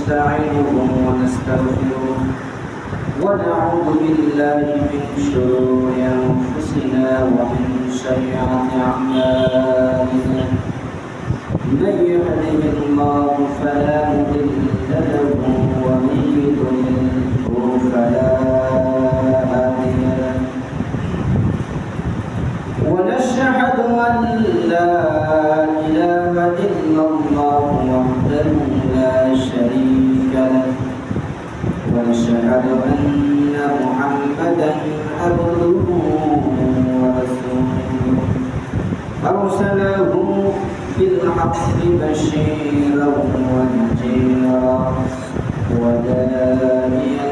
ونستعينه ونستغفره ونعوذ بالله من شرور أنفسنا ومن سيئات أعمالنا من يهده الله فلا مضل له ومن يضلله فلا هادي له ونشهد أن لا إله إلا الله وحده لا شريك له ونشهد أن محمدا عبده ورسوله أرسله بالحق بشيرا ونذيرا وداعيا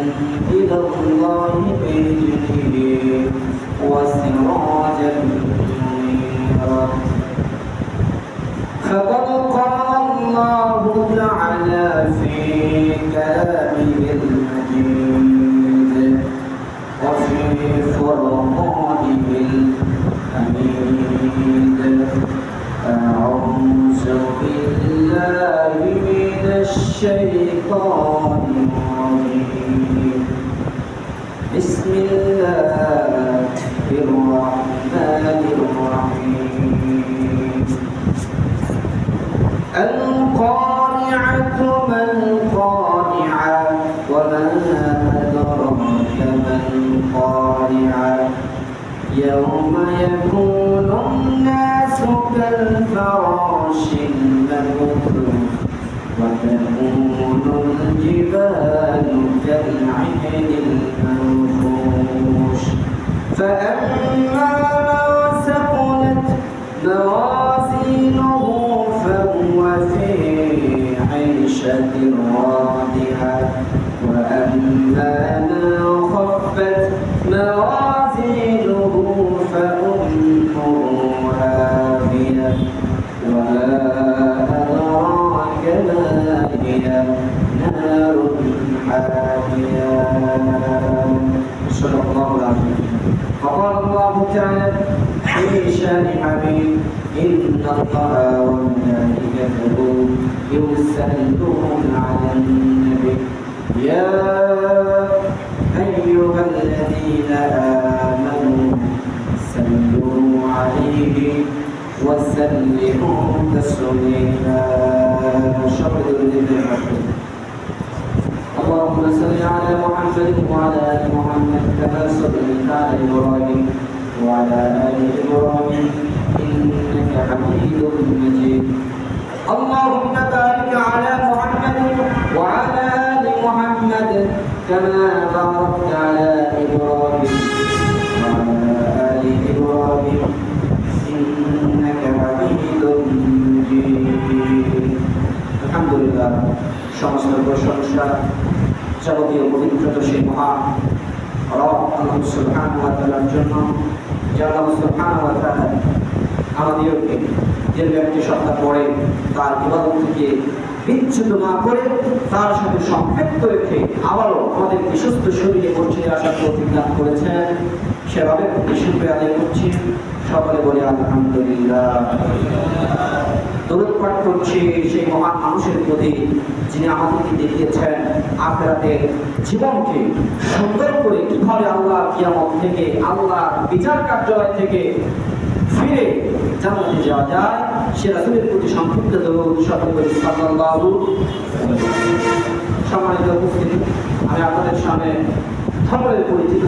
إلى الله بإذنه وسراجا منيرا فقد قال الله تعالى في كلامه المجيد وفي فرقانه الحميد أعوذ بالله من الشيطان الرجيم بسم الله الرحمن الرحيم القارعة ما القارعة وما أدراك ما القارعة يوم يكون الناس كالفراش المبثوث وتكون الجبال كالعهن المنفوش فأما من ثقلت موازينه فهو في عيشة راضية وأما من خفت موازينه فأمه هاوية وما أدراك ما هي نار حامية صدق الله العظيم وقال الله تعالى في شان حبيب إن الله وملائكته يصلون على النبي يا أيها الذين آمنوا صلوا عليه وسلموا تسليما شكرا لله اللهم صل على محمد وعلى آل محمد كما صليت على إبراهيم وعلى آل إبراهيم إنك حميد مجيد اللهم بارك على محمد وعلى آل محمد كما باركت على إبراهيم وعلى آل إبراهيم إنك حميد مجيد الحمد لله সমস্ত প্রশংসা যাবতীয় পবিত্রতা সেই মহান রব আল্লাহ সুবহানাহু ওয়া তাআলার জন্য যে আল্লাহ সুবহানাহু ওয়া তাআলা আমাদেরকে যে ব্যক্তি সত্তা পড়ে তার ইবাদত থেকে বিচ্যুত না করে তার সাথে সম্পৃক্ত রেখে আবারও আমাদেরকে সুস্থ শরীরে পৌঁছে আসার তৌফিক দান করেছেন সেভাবে শুকরিয়া আদায় করছি সকলে বলে আলহামদুলিল্লাহ দরুদ পাঠ করছি সেই মহান মানুষের প্রতি যিনি আমাদেরকে দেখিয়েছেন আখিরাতের জীবনকে সুন্দর করে কিভাবে আল্লাহ কিয়ামত থেকে আল্লাহ বিচার কার্যালয় থেকে ফিরে জান্নাতে যাওয়া যায় সে রাসূলের প্রতি সম্পৃক্ত দরুদ সকলে সাল্লাল্লাহু সম্মানিত উপস্থিতি আমি আপনাদের সামনে ধর্মের পরিচিত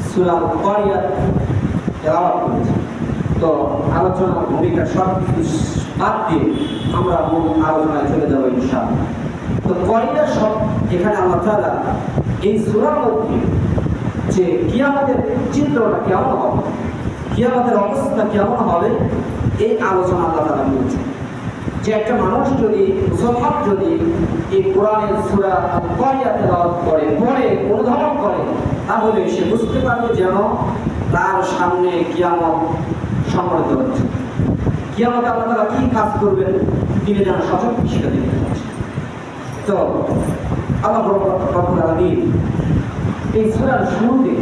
সূরা আল-কারিয়া তেলাওয়াত করেছি তো আলোচনার ভূমিকা সব বাদ দিয়ে আমরা মূল আলোচনায় চলে যাবো ইনশাআল্লাহ তো কারিয়া সব এখানে আল্লাহ তাআলা এই সূরার মধ্যে যে কিয়ামতের চিত্রটা কেমন হবে কিয়ামতের অবস্থা কেমন হবে এই আলোচনা আল্লাহ তাআলা করেছেন যে একটা মানুষ যদি মুসলমান যদি এই কোরআনের সূরা আল-কারিয়া তেলাওয়াত করে অনুধাবন করে তাহলে সে বুঝতে পারবে যেন তার সামনে কিয়ামত সংঘটিত হচ্ছে কিয়ামতে আল্লাহ তাআলা কি কাজ করবেন তিনি যেন সঠিক শিক্ষা দিতে পারছেন তো আল্লাহ রাব্বুল আলামিন এই সূরার শুরুতে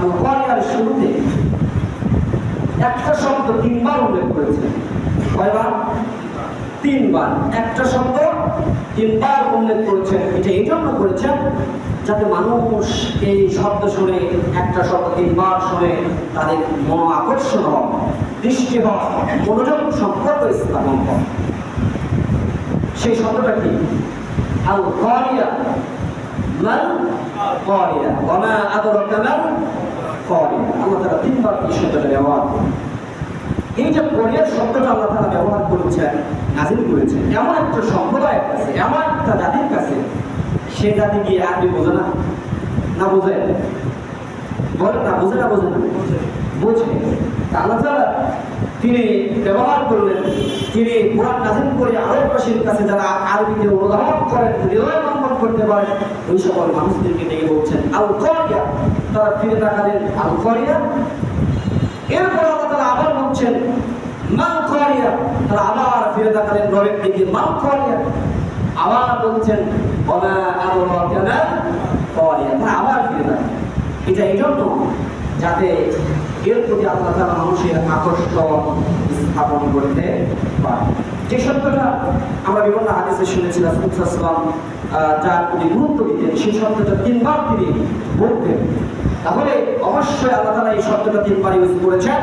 আল-কারিয়ার শুরুতে একটা শব্দ তিনবার উল্লেখ করেছেন কয়বার? তিনবার। একটা শব্দ তিনবার উল্লেখ করেছেন। এটা এই জন্য করেছেন যাতে মানুষ এই শব্দ শুনে, একটা শব্দ তিনবার শুনে তাদের মন আকর্ষণ হয়, দৃষ্টি হয়, মনোযোগ সম্পর্ক স্থাপন হয়। সেই শব্দটা কি? আল কারিয়া। মান কারিয়া ওয়া মা আদরাকা মান কারিয়া। আল্লাহ তাআলা তিনবার এই শব্দটা ব্যবহার করেন। এই যে কোরিয়ার শব্দটা আল্লাহ তাআলা ব্যবহার করেছেন, নাযিল করেছেন এমন একটা সম্প্রদায়ের কাছে, এমন একটা জাতির কাছে, সে জাতি কি আরবি বোঝে না? না বোঝে? বলে না বোঝে, না বোঝে না? বোঝে। আল্লাহ তাআলা তিনি ব্যবহার করলেন, তিনি কোরআন নাযিল করে আরববাসীর কাছে যারা আরবিতে অনুধাবন করেন, হৃদয় লঙ্ঘন করতে পারেন, ওই সকল মানুষদেরকে ডেকে বলছেন আল কারিয়া। তারা ফিরে তাকালেন আল কারিয়া। এরপর আল্লাহ তাআলা আবার বলছেন মান কারিয়া। তারা আবার ফিরে তাকালেন রবের দিকে, মান কারিয়া। আবার বলছেন ওয়া মা আদরাকা মা কারিয়া। তারা আবার ফিরে তাকালেন। এটা এই জন্য যাতে এর প্রতি আল্লাহ তাআলা মানুষের আকর্ষণ স্থাপন করতে পারে। যে শব্দটা আমরা বিভিন্ন হাদিসে শুনেছি রাসূল সাল্লাল্লাহু আলাইহি ওয়াসাল্লাম যার প্রতি গুরুত্ব দিতেন, সেই শব্দটা তিনবার তিনি বলতেন। তাহলে অবশ্যই আল্লাহ তাআলা এই শব্দটা তিনবার ইউজ করেছেন।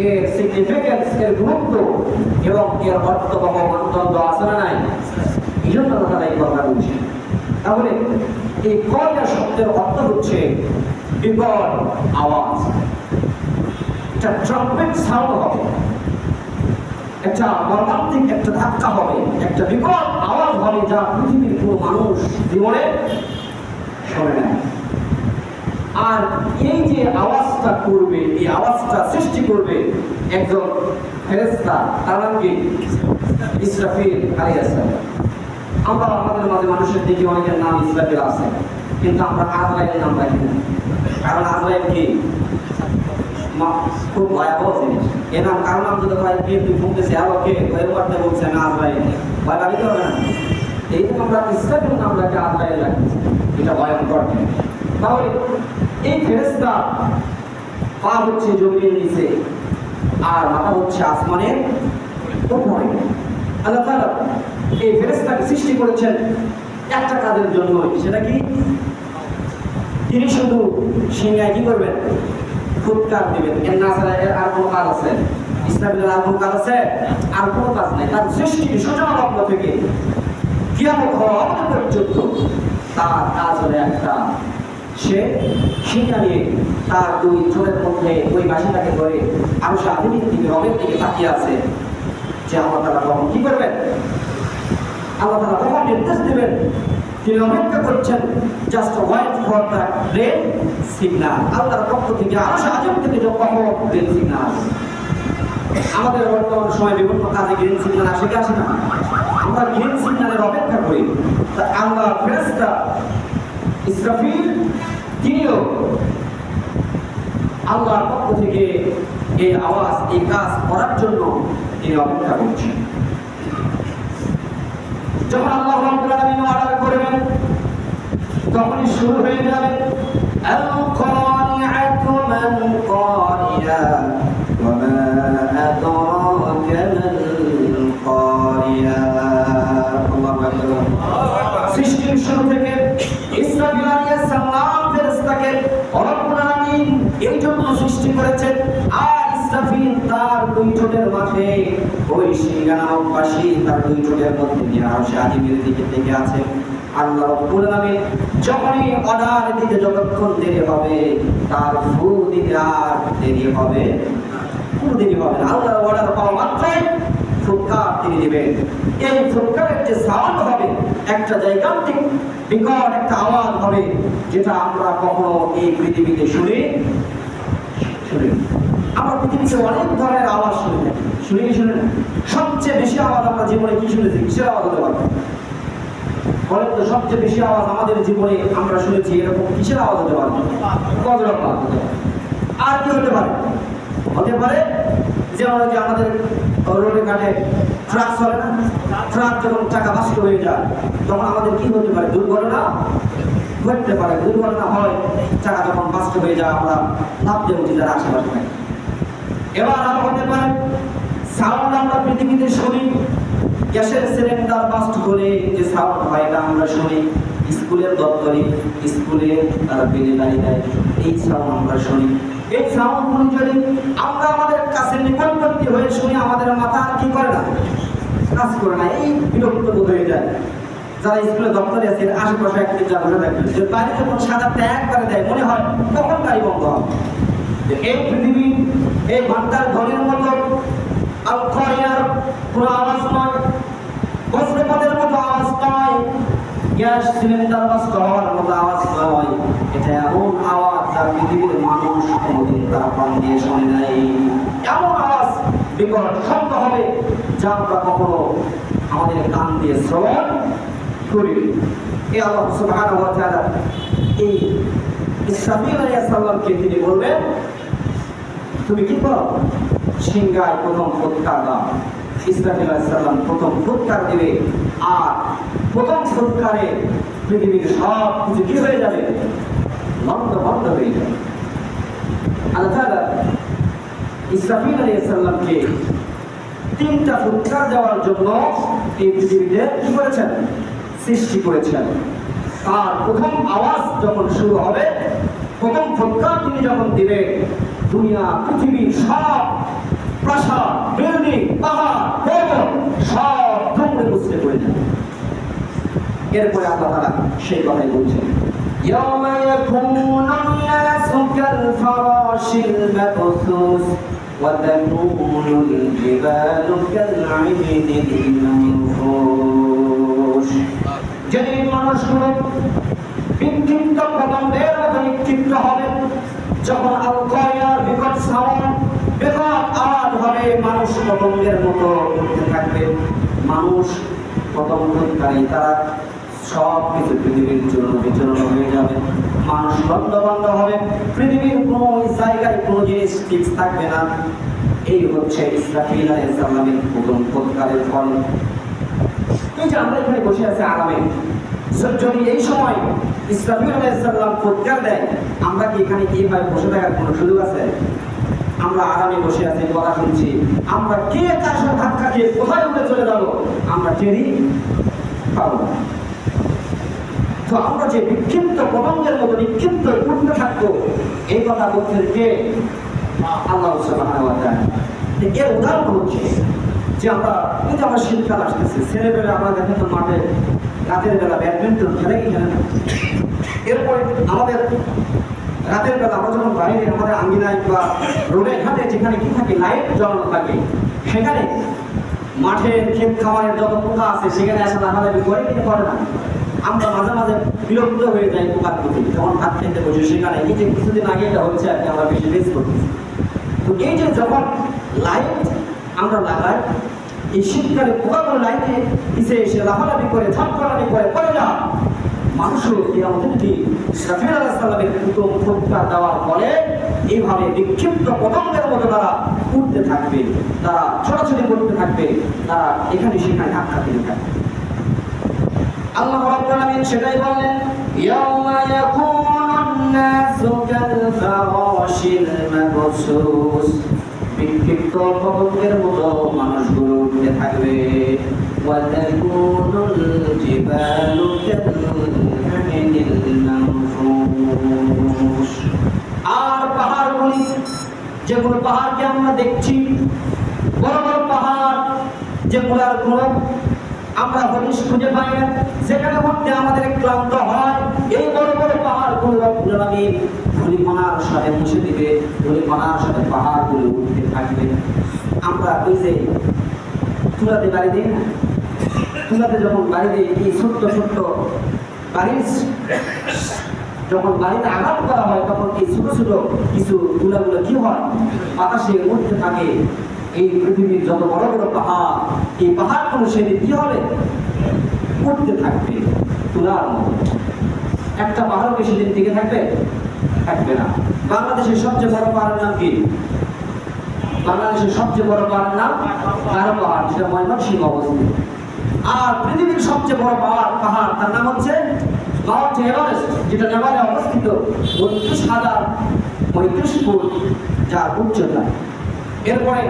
এর সিগনিফিকেন্স, এর গুরুত্ব এবং এর অর্থবহ মানদণ্ড আছে না নাই? এই জন্য আল্লাহ তাআলা এই কথা বলছেন। তাহলে এই কারিয়া শব্দের অর্থ হচ্ছে বিকট আওয়াজ। একটা ট্রাম্পেট সাউন্ড হবে, একটা মর্মান্তিক একটা ধাক্কা হবে, একটা বিকট আওয়াজ হবে যা পৃথিবীর কোনো মানুষ জীবনে শোনে না। আর এই যে আওয়াজটা করবে, এই আওয়াজটা সৃষ্টি করবে একজন ফেরেশতা, তার নাম কি? ইসরাফিল আলাইহিস সালাম। আমরা আমাদের মাঝে মানুষের দেখি অনেকের নাম ইসরাফিল আছে, কিন্তু আমরা আজরাইলের নাম রাখি না। কারণ আজরাইল কি? খুব ভয়াবহ জিনিস। এ নাম কারো নাম যদি হয় কে তুই শুনতেছে আলো কে ওই ওয়ার্ডে বলছে আমি আজরাইল, ভয় পাইতে হবে না। এই যে আমরা ইসরাফিল নাম রাখি, আজরাইল রাখি, এটা ভয়ঙ্কর জিনিস। তাহলে এই ফেরেশতা পা হচ্ছে জমির নিচে আর মাথা হচ্ছে আসমানের উপরে। আল্লাহ তাআলা এই ফেরেশতাকে সৃষ্টি করেছেন একটা কাজের জন্য। সেটা কি? তিনি শুধু সিংহায় কি করবেন? ফুৎকার দিবেন। এর না ছাড়া এর আর কোনো কাজ আছে? ইসরাফিলের আর কোনো কাজ আছে? আর কোনো কাজ নেই। তার সৃষ্টির সূচনা লগ্ন থেকে কিয়ামত হওয়া অবধি পর্যন্ত তার কাজ হলো একটা, সে সিংহা নিয়ে তার দুই ঠোঁটের মধ্যে ওই বাসিটাকে ধরে আরো সে আধুনিক দিকে রবের দিকে তাকিয়ে আছে যে আল্লাহ তাআলা তখন কি করবেন? আল্লাহ তাআলা তখন নির্দেশ দেবেন। তিনি অপেক্ষা করছেন just wait for the red signal. আল্লাহর পক্ষ থেকে আরো সে আজম থেকে যখন গ্রিন সিগন্যাল। আমাদের বর্তমান সময় বিভিন্ন কাজে গ্রিন সিগন্যাল আসে কি আসে না? আমরা গ্রিন সিগন্যালের অপেক্ষা করি। তা আল্লাহ ফেরেশতা ইসরাফিল তিনিও আল্লাহর পক্ষ থেকে এই আওয়াজ, এই কাজ করার জন্য তিনি অপেক্ষা করছেন। যখন আল্লাহ রাব্বুল আলামিন অর্ডার করবেন তখনই শুরু হয়ে যাবে আল কারিআতু মান কারিয়া ওয়া মা আদরাকা মাল কারিয়া। আল্লাহু আকবার। সৃষ্টির শুরু থেকে ইসরাফিল আলাইহিস সালাম ফেরেশতাকে রব্বুল আলামিন এই জন্য সৃষ্টি করেছেন। আর ইসরাফিল তার দুই ঠোঁটের মাঝে ওই সিংহা নামক বাঁশি তার দুই ঠোঁটের মধ্যে নিয়ে আরশে আজিমের দিকে থেকে আছে। আল্লাহ রাব্বুল আলামিন যখনই অর্ডার দিতে যতক্ষণ দেরি হবে, তার ফু দিতে আর দেরি হবে, কোনো দেরি হবে না। আল্লাহর অর্ডার পাওয়া মাত্রই ফুৎকার তিনি দিবেন। এই ফুৎকারের যে সাউন্ড হবে, একটা জায়গান্তিক বিকট একটা আওয়াজ হবে, যেটা আমরা কখনো এই পৃথিবীতে শুনি। আমরা পৃথিবীতে অনেক ধরনের আওয়াজ শুনি না? সবচেয়ে বেশি আওয়াজ আমরা জীবনে কি শুনেছি? কিসের আওয়াজ হতে পারে? বলেন তো, সবচেয়ে বেশি আওয়াজ আমাদের জীবনে আমরা শুনেছি এরকম কিসের আওয়াজ হতে পারে? গজলের আওয়াজ হতে পারে। আর কি হতে পারে? হতে পারে যেমন যে আমাদের রোডে ঘাটে ট্রাক চলে না, ট্রাক যখন টাকা বাস্ট হয়ে যায় তখন আমাদের কি হতে পারে? দুর্ঘটনা ঘটতে পারে। দুর্ঘটনা হয়, টাকা যখন বাস্ট হয়ে যায় আমরা ভাবতে উঠি যারা আশেপাশে থাকে। এবার আরো হতে পারে সাউন্ড আমরা পৃথিবীতে শুনি, গ্যাসের সিলিন্ডার বাস্ট করে যে সাউন্ড হয় এটা আমরা শুনি, স্কুলের দপ্তরে স্কুলে তারা বেলে গাড়ি দেয়, এই সাউন্ড আমরা শুনি। এই সাউন্ডগুলো যদি আমরা আমাদের কাছে নিকটবর্তী হয়ে শুনি, আমাদের মাথা কি করে না, কাজ করে না, এই বিরক্ত বোধ হয়ে যায়। যারা স্কুলে দপ্তরে আছে আশেপাশে একদিন যা বসে থাকবে, যে বাইরে যখন সাদা ট্যাগ করে দেয় মনে হয় কখন গাড়ি বন্ধ হবে। এই পৃথিবী এই ঘন্টার ধ্বনির মতো আল-কারিয়ার কোনো আওয়াজ নয়, বজ্রপাতের মতো আওয়াজ নয়, গ্যাস সিলিন্ডার বাস্ট হওয়ার মতো আওয়াজ নয়। এটা এমন আওয়াজ যা পৃথিবীর মানুষ কোনোদিন তার কান দিয়ে শোনে নাই। এমন আওয়াজ বিকট শব্দ হবে যা আমরা কখনো আমাদের কান দিয়ে শ্রবণ করি। এই আল্লাহ সুবহানাহু ওয়া তাআলা এই ইসরাফিল আলাইহিস সালামকে তিনি বলবেন, তুমি কি করো? সিংহায় প্রথম ফুৎকার দাও। ইসরাফিল আলাইহিস সালাম প্রথম ফুৎকার দিবে, আর প্রথম ফুৎকারে পৃথিবীর সব কিছু কি হয়ে যাবে? বন্ধ হয়ে যাবে। আল্লাহ তাআলা ইসরাফিল আলাইহিস সালামকে তিনটা ফুৎকার দেওয়ার জন্য এই পৃথিবীতে কি করেছেন? সৃষ্টি করেছেন। আর প্রথম আওয়াজ যখন শুরু হবে, প্রথম ফুৎকার তিনি যখন দিবেন, দুনিয়া পৃথিবীর সব প্রাসাদ, বিল্ডিং, পাহাড়, পর্বত সব ধুমড়ে মুচড়ে পড়ে যাবে। এরপরে আল্লাহ তাআলা সেই কথাই বলছেন, ইয়াওমা ইয়াকুনুন নাসু কাল ফারাশিল মাবসুস ওয়া তাকুনুল জিবালু কাল আইনিল মানফুশ। যেদিন মানুষগুলো বিক্ষিপ্ত পতঙ্গের মতো নিক্ষিপ্ত হবে, যখন আল-কারিয়ার বিকট সাউন্ড, বিকট আওয়াজ হবে, মানুষ পতঙ্গের মতো উঠতে থাকবে। মানুষ পতঙ্গকারী তারা সব কিছু পৃথিবীর জন্য বিচরণ হয়ে যাবে। মানুষ বন্ধ হবে, পৃথিবীর কোনো জায়গায় কোনো জিনিস ঠিক থাকবে না। এই হচ্ছে ইসরাফিল আলাইহিস সালামের প্রথম ফুৎকারের ফল। এই যে আমরা এখানে বসে আছি আরামে, যদি এই সময় ইসরাফিল আলাইহিস সালাম ফুৎকার দেয়, আমরা কি এখানে এইভাবে বসে থাকার কোনো সুযোগ আছে? আমরা আরামে বসে আছি, কথা শুনছি, আমরা কে কার সাথে ধাক্কা খেয়ে কোথায় উঠে চলে যাবো আমরা টেরই পাবো না। তো আমরা যে বিক্ষিপ্ত পতঙ্গের মতো নিক্ষিপ্ত উঠতে থাকবো, এই কথা বলছেন কে? আল্লাহ সুবহানাহু ওয়া তাআলা। এর উদাহরণ হচ্ছে যে আমরা এই যে আমরা শীতকাল আসতেছে, ছেলেবেলা আমরা দেখেন তো মাঠে রাতের বেলা ব্যাডমিন্টন খেলে কি খেলে না? এরপরে আমাদের রাতের বেলা আমরা যখন বাইরে আমাদের আঙ্গিনায় বা রোডে ঘাটে যেখানে কি থাকে, লাইট জ্বালানো থাকে, সেখানে মাঠের ক্ষেত খামারের যত পোকা আছে সেখানে এসে লাফালাফি করে কিন্তু করে না। আমরা মাঝে মাঝে বিরক্ত হয়ে যাই পোকার প্রতি, যখন ভাত খেতে বসে সেখানে এই যে কিছুদিন আগে এটা হচ্ছে আর কি, আমরা বেশি ফেস করতেছি। তো এই যে যখন লাইট আমরা লাগাই, এই শীতকালে পোকাগুলো লাইটে নিচে এসে লাফালাফি করে ঝটপটানি করে পড়ে যা, মানুষও কিয়ামতের দিন ইসরাফিল আলাইহিস সালামের প্রথম ফুৎকার দেওয়ার ফলে এইভাবে বিক্ষিপ্ত পতঙ্গের মতো তারা উঠতে থাকবে, তারা ছোটাছুটি করতে থাকবে, তারা এখানে সেখানে ধাক্কা দিতে থাকবে। আল্লাহ রাব্বুল আলামিন সেটাই বললেন, ইয়াওমা ইয়াকুনুন নাসু কাল ফারাশিল মাবসুস। বিক্ষিপ্ত পতঙ্গের মতো মানুষগুলো উঠতে থাকবে, ওয়া তাকুনুল জিবালু কাল আইনিল মানফুশ। আর পাহাড়গুলি, যেগুলো পাহাড়কে আমরা দেখছি, বড় বড় পাহাড় যেগুলোর কোনো আমরা হদিশ খুঁজে পাই না, যেখানে উঠতে আমাদের ক্লান্ত হয়, এই বড় বড় পাহাড়গুলো রব্বুল আলামিন ধূলিকণার সাথে মুছে দিবে, ধূলিকণার সাথে পাহাড়গুলো উঠতে থাকবে। আমরা ওই যে চুলাতে বাড়ি দিই না, চুলাতে যখন বাড়ি দিই, এই ছোট্ট ছোট্ট বাড়ির যখন বাড়িতে আঘাত করা হয়, তখন এই ছোট ছোট কিছু তুলাগুলো কি হয়, বাতাসে উঠতে থাকে। এই পৃথিবীর যত বড় বড় পাহাড়, এই পাহাড়গুলো সেদিন কি হবে, উঠতে থাকবে তুলার মতো। একটা পাহাড়ও বেশি দিন টিকে থাকবে না। বাংলাদেশের সবচেয়ে বড় পাহাড়ের নাম কি? বাংলাদেশের সবচেয়ে বড় পাহাড়ের নাম গারো পাহাড়, যেটা ময়মনসিংহ অবস্থিত। আর পৃথিবীর সবচেয়ে বড় পাহাড় তার নাম হচ্ছে মাউন্ট এভারেস্ট, যেটা নেপালে অবস্থিত 32,035 ফুট যার উচ্চতা। এরপরে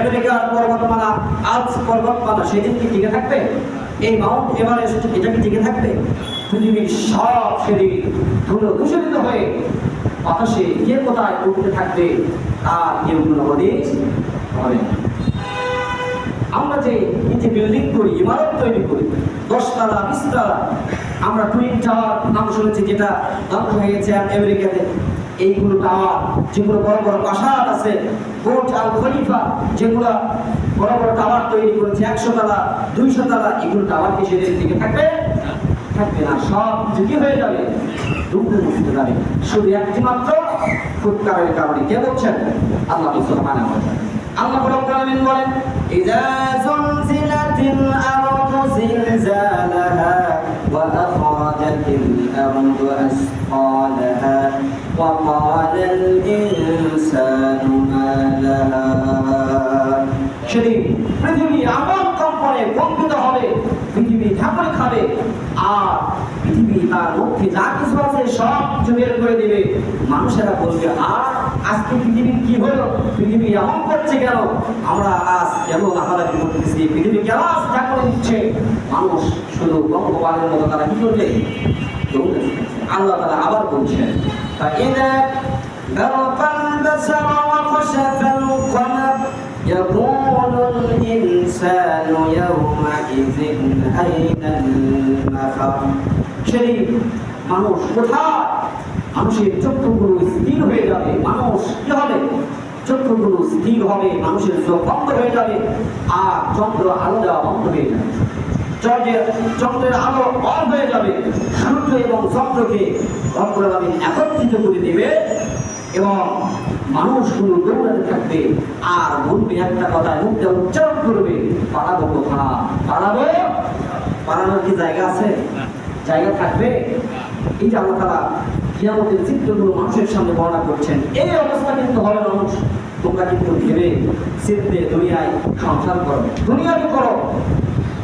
আমেরিকার পর্বতমালা, আলপস পর্বতমালা সেদিন কি টিকে থাকবে? এই মাউন্ট এভারেস্ট এটা কি টিকে থাকবে? পৃথিবীর সব সেদিন ধুলো দূষিত হয়ে বাতাসে কে কোথায় উঠতে থাকবে তার কেউ কোনো হদিস হবে না। আমরা যে বিল্ডিং করি, ইমারত তৈরি করি, 10 তলা 20 তলা, আমরা টুইন টাওয়ার নাম শুনেছি, যেটা ধ্বংস হয়ে গেছে আমেরিকাতে। এইগুলো টাওয়ার, যেগুলো বড় বড় প্রাসাদ আছে, বুর্জ আল খলিফা, যেগুলো বড় বড় টাওয়ার তৈরি করেছে 100 তলা 200 তলা, এগুলো টাওয়ার কি সেদিন দিকে থাকবে? থাকবে না। সব কিছু কি হয়ে যাবে? ডুবে মুছতে যাবে। শুধু একটি মাত্র ফুৎকারের কারণে। কে বলছেন? আল্লাহ সুবহানাহু ওয়া তাআলা। আল্লাহ রাব্বুল আলামিন বলেন, ইযা যুলজিলাতিল আরদু জিলজালাহা ওয়া আখরাজাতিল আরদু আসকালাহা ওয়া ক্বালাল ইনসানু মা লাহা। সেদিন পৃথিবী আগুন কম্পনে কম্পিত হবে, পৃথিবী ঝাঁকুনি খাবে, আর পৃথিবী তার মধ্যে যা কিছু আছে সব কিছু বের করে দেবে। মানুষেরা বলবে, আর আজকে পৃথিবীর কি হলো? পৃথিবী এমন করছে কেন? আমরা আজ কেন লাফালাফি করতেছি? পৃথিবী কেন আজ ঝাঁকুনি দিচ্ছে? মানুষ শুধু গঙ্গপালের মতো তারা কি করবে? আল্লাহ তাআলা আবার বলছেন, فإذا برق البصر وخسف القمر يقول الإنسان يومئذ أين المفر। সেই মানুষ কোথায়? মানুষের চক্ষুগুলো স্থির হয়ে যাবে। মানুষ কি হবে? চক্ষুগুলো স্থির হবে, মানুষের চোখ বন্ধ হয়ে যাবে, আর চন্দ্র আলো দেওয়া বন্ধ হয়ে যাবে। চন্দ্রের আলো অফ হয়ে যাবে, সূর্য এবং চন্দ্রকে রব্বুল আলামিন একত্রিত করে দেবে, এবং মানুষ শুধু দৌড়াতে থাকবে আর বলবে একটা কথা, মুখে উচ্চারণ করবে, পালাবো কোথা? পালাবো? পালানোর কি জায়গা আছে? জায়গা থাকবে? এই যে আল্লাহ তাআলা কিয়ামতের চিত্রগুলো মানুষের সামনে বর্ণনা করছেন, এই অবস্থা কিন্তু হবে মানুষ। তোমরা কিন্তু ভেবে চিন্তে দুনিয়ায় সংসার করো, দুনিয়াকে করো,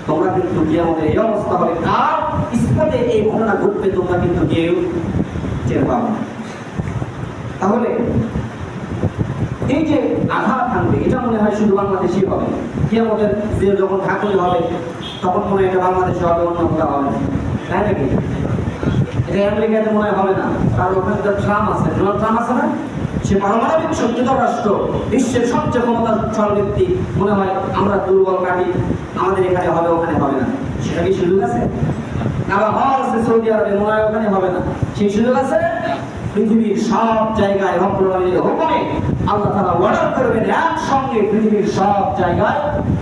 তোমরা কিন্তু কিয়ামতের এই অবস্থা হবে। কার স্পটে এই ঘটনা ঘটবে তোমরা কিন্তু কেউ টের পাবে না। তাহলে এই যে আঘাত হানবে, এটা মনে হয় শুধু বাংলাদেশই হবে। কিয়ামতের যে যখন ঝাঁকুনি হবে তখন মনে হয় এটা বাংলাদেশে হবে, অন্য কোথাও হবে না, তাই নাকি? এটা আমেরিকাতে মনে হবে না, কারণ ওখানে তো ট্রাম্প আছে, ডোনাল্ড ট্রাম্প আছে না, সে পারমাণবিক শক্তিধর রাষ্ট্র, বিশ্বের সবচেয়ে ক্ষমতাধর ব্যক্তি। মনে হয় আমরা দুর্বল কাটি, আমাদের এখানে হবে, ওখানে হবে না, সেটা কি সুযোগ আছে? আবার হল আছে সৌদি আরবে, মনে হয় ওখানে হবে না, সেই সুযোগ আছে? পৃথিবীর সব জায়গায় রব্বুল আলামিনের হুকুমে আল্লাহ তাআলা অর্ডার করবেন, একসঙ্গে পৃথিবীর সব জায়গায়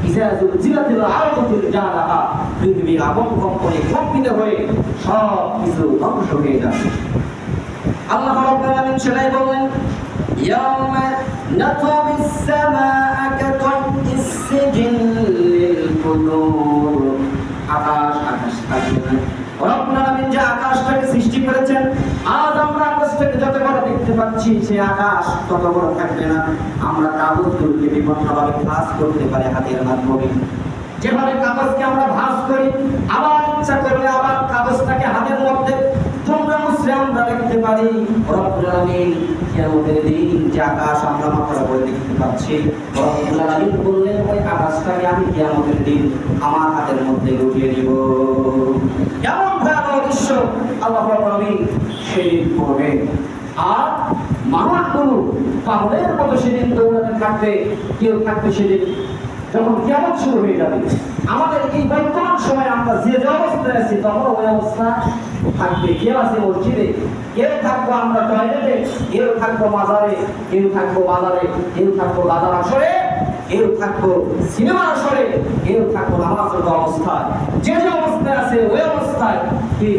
ইযা যুলজিলাতিল আরদু জিলজালাহা, পৃথিবীর আগুন কম্পনে কম্পিত হয়ে সব কিছু ধ্বংস হয়ে যাবে। আল্লাহ রাব্বুল আলামিন সেটাই বললেন, ইয়াওমা নাতমিস সামাআ কাতাইস সিজিল্লিল কুতুব। আকাশ থাকবে না। রব্বুল আলামিন যে আকাশটাকে সৃষ্টি করেছেন, আজ আমরা আকাশটাকে যত বড় দেখতে পাচ্ছি, সে আকাশ তত বড় থাকবে না। আমরা কাগজগুলোকে বিভিন্নভাবে ভাঁজ করতে পারি হাতের মাধ্যমে। যেভাবে কাগজকে আমরা ভাঁজ করি, আবার ইচ্ছা করলে আবার কাগজটাকে হাতের মধ্যে তোমরা মুছলে আমরা দেখতে পারি। রব্বুল আলামিন কিয়ামতের দিন যে আকাশ আমরা মাথার উপরে দেখতে পাচ্ছি, রব্বুল আলামিন বললেন, ওই আকাশটাকে আমি কিয়ামতের দিন আমার হাতের মধ্যে উঠিয়ে দিব। কেমন ভয়াবহ দৃশ্য আল্লাহ রাব্বুল আলামিন সেদিন করবে। আর মানুষগুলো পাগলের মতো সেদিন দৌড়াতে থাকবে। কেউ থাকবে সেদিন যখন কিয়ামত শুরু হয়ে যাবে। আমাদের এই বর্তমান সময় আমরা যে অবস্থায় আছি, তখন ওই অবস্থা থাকবে। কেউ আছে মসজিদে, কেউ থাকবো আমরা টয়লেটে, কেউ থাকবো মাজারে, কেউ থাকবো বাজারে, কেউ থাকবো গাদার আসরে, কেউ থাকবো সিনেমার আসরে, কেউ থাকবো নামাজরত অবস্থায়। যে অবস্থায় আছে ওই অবস্থায় কি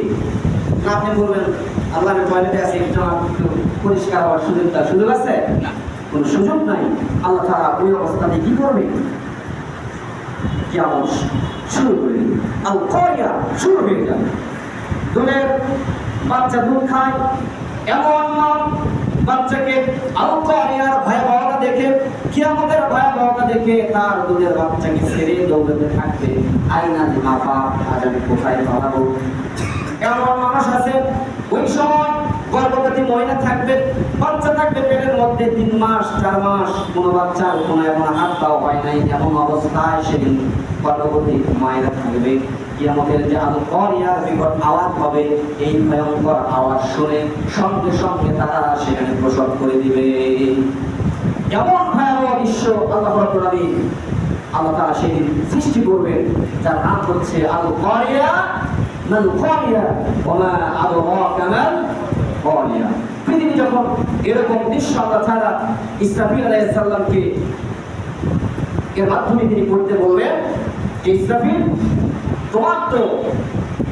আপনি বলবেন, আল্লাহ টয়লেটে আছে, একটু পরিষ্কার হওয়ার সুযোগ আছে? কোন সুযোগ নাই। আল্লাহ তাআলা ওই অবস্থাতে কি করবে? কিয়ামত শুরু করে দিবে, আল কারিয়া শুরু হয়ে যাবে। দুধের বাচ্চা দুধ খায়, এমন বাচ্চাকে আল কারিয়ার ভয়াবহতা দেখে, কিয়ামতের ভয়াবহতা দেখে তার দুধের বাচ্চাকে ছেড়ে দৌড়াতে থাকবে, আইনা যে মাফা, আজ আমি কোথায় পালাবো। এমন মানুষ আছে ওই সময় গর্ভবতী মহিলা থাকবে, বাচ্চা থাকবে পেটের মধ্যে 3 মাস 4 মাস, কোনো বাচ্চার কোনো এমন হাত পাও হয় নাই, এমন অবস্থায় সেদিন গর্ভবতী মায়েরা থাকবে। কিয়ামতের যে আল কারিয়ার বিকট আওয়াজ হবে, এই ভয়ঙ্কর আওয়াজ শুনে সঙ্গে সঙ্গে তারা সেখানে প্রসব করে দিবে। এমন ভয়াবহ দৃশ্য আল্লাহ রাব্বুল আলামিন আল্লাহ তাআলা সেদিন সৃষ্টি করবেন, যার নাম হচ্ছে আল কারিয়া। মাল কারিয়া ওয়া মা আদরাকা মাল কারিয়া। পৃথিবী যখন এরকম দৃশ্য আল্লাহ তাআলা ইসরাফিল আলাইহিস সালামকে এর মাধ্যমে তিনি পড়তে বলবেন যে ইসরাফিল, তোমার তো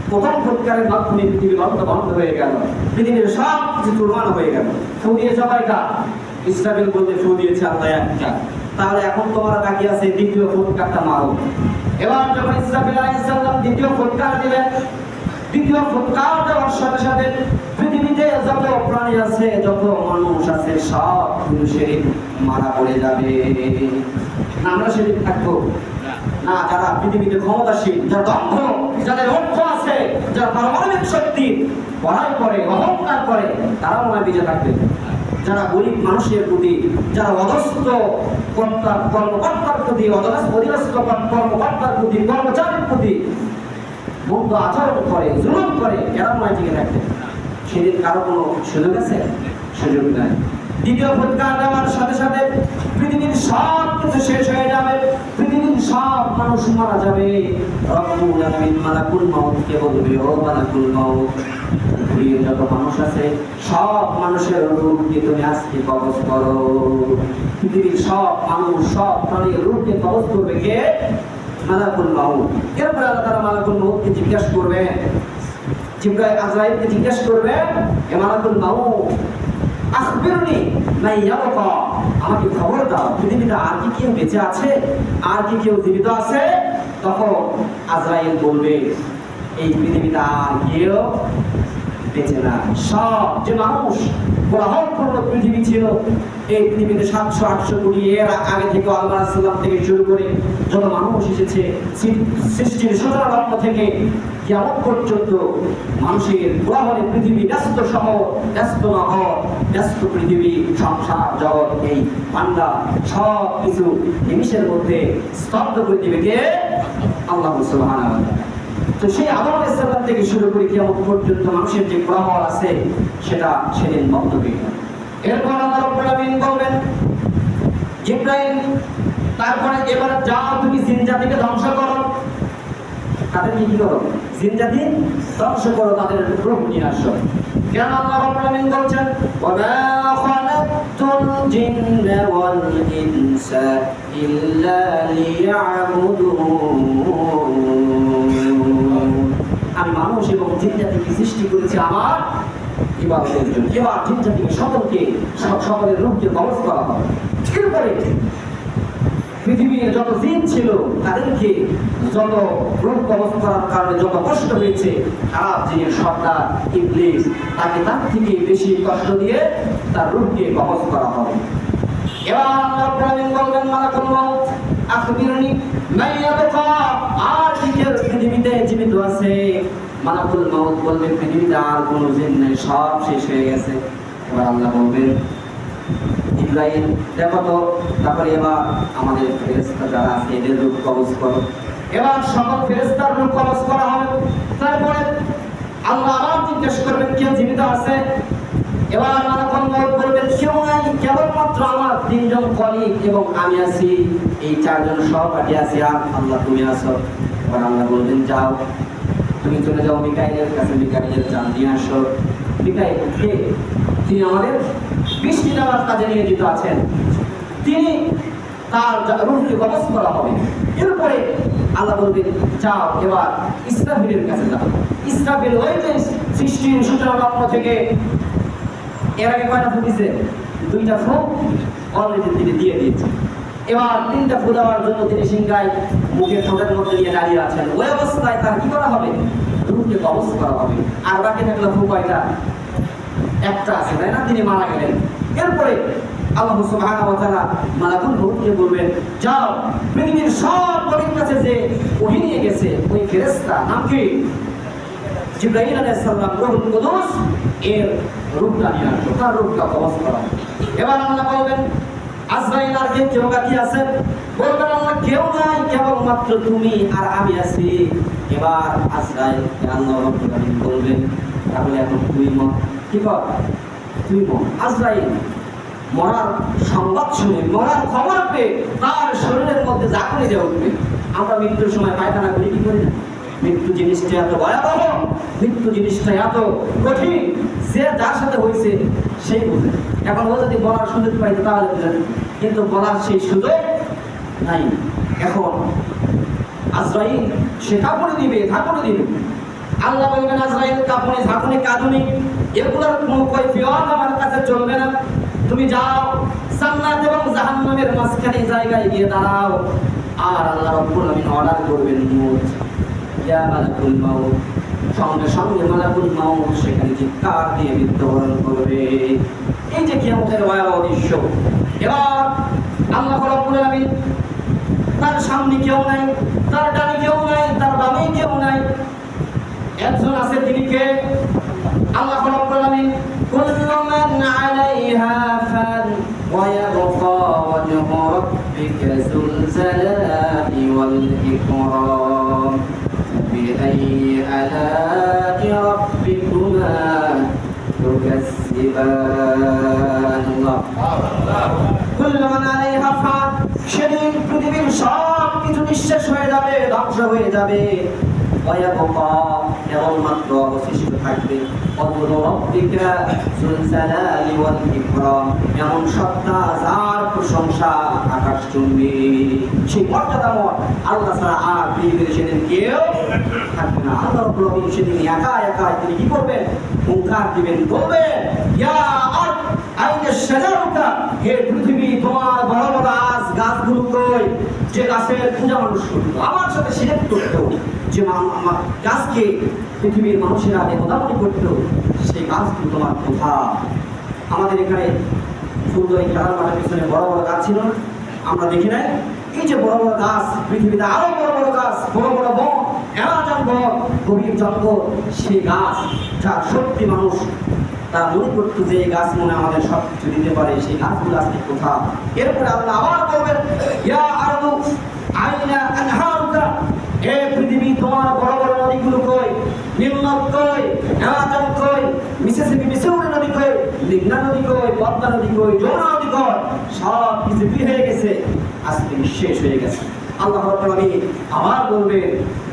প্রথম ফুৎকারের মাধ্যমে পৃথিবী বন্ধ হয়ে গেল, পৃথিবীর সব কিছু চূর্মাণ হয়ে গেল। ফু দিয়ে সবাইটা ইসরাফিল বলতে ফু দিয়েছে আল্লাহ একটা, তাহলে এখন তোমার বাকি আছে দ্বিতীয় ফুৎকারটা মারো। এবার যখন ইসরাফিল আলাইহিস সালাম দ্বিতীয় ফুৎকার দিলেন, দ্বিতীয় ফুৎকার দেওয়ার সাথে সাথে পৃথিবীতে যত প্রাণী আছে, যত মানুষ আছে, সব কিন্তু সেদিন মারা পড়ে যাবে। আমরা সেদিন থাকবো না। যারা পৃথিবীতে ক্ষমতাশীল, যারা দক্ষ, যাদের অর্থ আছে, যারা পারমাণবিক শক্তি বড়াই করে, অহংকার করে, তারা মনে হয় বেঁচে থাকবে। যারা গরিব মানুষের প্রতি, যারা অধস্থ কর্মকর্তার প্রতি, অধীনস্থ কর্মকর্তার প্রতি, কর্মচারীর প্রতি মন্দ আচরণ করে, জুলুম করে, এরা মনে হয় টিকে থাকবে। সেদিন কারো কোনো সুযোগ আছে? সুযোগ নাই। দ্বিতীয় ফুৎকার দেওয়ার সাথে সাথে পৃথিবীর সব কিছু শেষ হয়ে যাবে, পৃথিবীর সব মানুষ মারা যাবে। রব্বুল আলামিন মালাকুল মাউতকে বলবে, ও মালাকুল মাউত, পৃথিবীর যত মানুষ আছে সব মানুষের রূহকে তুমি আজকে কবজ করো। পৃথিবীর সব মানুষ, সব প্রাণীর রূহকে কবজ করবে কে? মালাকুল মাউত। এরপরে আল্লাহ তাআলা মালাকুল মাউতকে জিজ্ঞাসা করবে, জিবরাইল আজরাইলকে জিজ্ঞাসা করবে, এ মালাকুল মাউত, আখবিরনি মা ইয়াবকা, আমাকে খবর দাও পৃথিবীতে আর কি কেউ বেঁচে আছে, আর কি কেউ জীবিত আছে? তখন আজরাইল বলবে, এই পৃথিবীতে আর কেউ বেঁচে না। সব যে মানুষ কোলাহলপূর্ণ পৃথিবী ছিল, এই পৃথিবীতে 700-800 কোটি এর আগে থেকে আদম আলাইহিস সালাম থেকে শুরু করে যত মানুষ এসেছে, সৃষ্টির সূচনা লগ্ন থেকে কিয়ামত পর্যন্ত মানুষের কোলাহলে পৃথিবী, ব্যস্ত শহর, ব্যস্ত নগর, ব্যস্ত পৃথিবী, সংসার জগৎ, এই পান্ডা সব কিছু নিমিষের মধ্যে স্তব্ধ করে দিবে কে? আল্লাহ সুবহানাহু ওয়া তাআলা। তো সেই আদম আলাইহিস সালাম থেকে শুরু করে কিয়ামত পর্যন্ত মানুষের যে কোলাহল আছে সেটা সেদিন বন্ধ হয়ে যাবে। এরপর আল্লাহ রাব্বুল আলামিন বলবেন, জিবরাইল, তারপরে এবারে যাও তুমি জিন জাতিকে ধ্বংস করো। তাদের কি করো? জিন জাতি ধ্বংস করো, তাদের রূহ নিয়ে আসো। কেন আল্লাহ রাব্বুল আলামিন বলছেন, ওয়া মা খালাকতুল জিন্না ওয়াল ইনসা ইল্লা লিয়াবুদুন, আমি মানুষ এবং জিন জাতিকে সৃষ্টি করেছি আমার ইবাদতের জন্য। এবার জিন জাতিকে সকলের রূহকে কবজ করা হবে। এরপরে পৃথিবীর যত জিন ছিল তাদেরকে যত রূহ কবজ করার কারণে যত কষ্ট হয়েছে, খারাপ জিনের সর্দার ইবলিস, তাকে তার থেকে বেশি কষ্ট দিয়ে তার রূহকে কবজ করা হবে। এবার আল্লাহ রাব্বুল আলামিন বলবেন, মালাকুল মাউত, আখবিরনি মা ইয়াবকা, আর কি কেউ পৃথিবীতে জীবিত আছে? মালাকুল মাউত বলবে, পৃথিবীতে আর কোনো জিন নেই, সব শেষ হয়ে গেছে। এবার আল্লাহ বলবেন, জিবরাইল দেখো তো, তারপরে এবার আমাদের ফেরেশতা যারা আছে এদের রূহ কবজ করো। এবার সকল ফেরেশতার রূহ কবজ করা হবে। তারপরে আল্লাহ আবার জিজ্ঞেস করবেন, কেউ জীবিত আছে? এবার মালাকুল মাউত বলবেন, কেউ নাই, কেবলমাত্র আমার 3 জন কলিগ এবং আমি আছি, এই 4 জন সহপাঠী আছি, আর আল্লাহ তুমি আছো। এবার আল্লাহ বলবেন, যাও তুমি চলে যাও মিকাইলের কাছে, মিকাইলের জান নিয়ে আসো। মিকাইল কে? তিনি আমাদের বৃষ্টি দেওয়ার কাজে নিয়োজিত আছেন, তিনি তার রূহকে কবজ করা হবে। এরপরে আল্লাহ বলবেন, যাও এবার ইসরাফিলের কাছে যাও। ইসরাফিল ওই যে সৃষ্টির সূচনা লগ্ন থেকে এর আগে কয়টা ফু দিয়েছে? 2টা ফু অলরেডি তিনি দিয়ে দিয়েছে। এবার 3টা ফু দেওয়ার জন্য তিনি সিংহায় মুখের ঠোঁটের মধ্যে নিয়ে দাঁড়িয়ে আছেন। ওই অবস্থায় তার কি করা হবে? রূহকে কবজ করা হবে। আর বাকি থাকলো ফু কয়টা? একটা আছে, তাই না? তিনি মারা গেলেন। এরপরে আল্লাহ সুবহানাহু ওয়া তাআলা মালাকুল মাউতকে বলবেন, যাও পৃথিবীর সব নবীর কাছে যে ওহী নিয়ে গেছে ওই ফেরেশতা, নাম কি? জিবরাইল আলাইহিস সালাম রূহুল কুদুস এর রূপটা নিয়ে আসলো, তার রূপটা কবজ করা। এবার আল্লাহ বলবেন আজরাইল আর কেউ বাকি আছে? বলবেন আল্লাহ কেউ নাই, কেবলমাত্র তুমি আর আমি আছি। এবার আজরাইল আল্লাহ রাব্বুল আলামিন বলবেন তাহলে এখন তুই মর, কি কর তুই মর। আজরাইল মরার সংবাদ শুনে, মরার খবর পেয়ে তার শরীরের মধ্যে ঝাঁকুনি দিয়ে উঠবে। আমরা মৃত্যুর সময় পায়খানা করি কি করি না? মৃত্যু জিনিসটা এত ভয়াবহ, মৃত্যু জিনিসটা এত কঠিন, যে যার সাথে হয়েছে সেই বোঝে। এখন ও যদি বলার সুযোগ পাইতো তাহলে বোঝেন, কিন্তু বলার সেই সুযোগ নাই। এখন আজরাইল সে কাপড় দিবে, ঝাঁকুনি দিবে। আল্লাহ বলবেন আজরাইল কাপড়ে ঝাঁকুনি কাঁদুনি এগুলোর কোনো কৈফিয়ত আমার কাছে চলবে না। তুমি যাও জান্নাত এবং জাহান্নামের মাঝখানে জায়গায় গিয়ে দাঁড়াও, আর আল্লাহ রাব্বুল আলামিন অর্ডার করবেন মউত, ইয়া মালাকুল মাউত। সঙ্গে সঙ্গে মালাকুল মাউত সেখানে চিৎকার দিয়ে মৃত্যুবরণ করবে। এই যে কিয়ামতের ভয়াবহ দৃশ্য। এবার আল্লাহ রাব্বুল আলামিন তার সামনে কেউ নাই, তার ডানে কেউ নাই, তার বামে কেউ নাই, একজন আছে, তিনি কে? আল্লাহ রাব্বুল আলামিন কুল্লু মান আলাইহা ফান ওয়া ইয়াবকা ওয়াজহু রাব্বিকা যুল জালালি ওয়াল ইকরাম বিআইয়ি আলা'i রাব্বিকুমা তুকাজ্জিবান। কুল্লু মান আলাইহা ফান, সেদিন পৃথিবীর সব কিছু নিঃশেষ হয়ে যাবে, ধ্বংস হয়ে যাবে। কেবলমাত্র অবশিষ্ট থাকবে এমন সত্তা যার প্রশংসা আকাশ চুম্বি। সেই মর্যাদাময় আল্লাহ ছাড়া আর পৃথিবীতে সেদিন কেউ থাকবে না। আল্লাহ রাব্বুল আলামিন সেদিন একা একা তিনি কি করবেন? হুঙ্কার দিবেন, বলবেন ইয়া আরদ আইনা শাজারুকা, হে পৃথিবী তোমার বড় বড় গাছগুলো কই? যে গাছের পূজা মানুষ করতো, আমার সাথে শিরক করতো, যে আমার গাছকে পৃথিবীর মানুষেরা দেবতামনি করতো, সেই গাছগুলো তোমার কোথায়? আমাদের এখানে ফুলদই খেলার মাঠের পিছনে বড় বড় গাছ ছিল না, আমরা দেখি নাই? এই যে বড় বড় গাছ, পৃথিবীতে আরো বড় বড় গাছ, বড় বড় বন, অ্যামাজন বন, গভীর জঙ্গল, সেই গাছ যার সত্যি মানুষ তার মনে করতো যে এই গাছ মনে আমাদের সব কিছু দিতে পারে, সেই গাছগুলো আজকে কোথায়? এরপরে আল্লাহ আবার বলবেন ইয়া আরদু আইনা আনহারুকা, হে পৃথিবী তোমার বড় বড় নদীগুলো কই? নীল নদ কই? অ্যামাজন কই? মিসিসিপি মিসৌরি নদী কই? লিংগা নদী কই? পদ্মা নদী কই? যমুনা নদী কই? সব কিছু কি হয়ে গেছে? আজকে শেষ হয়ে গেছে। আল্লাহ রাব্বুল আলামিন আবার বলবেন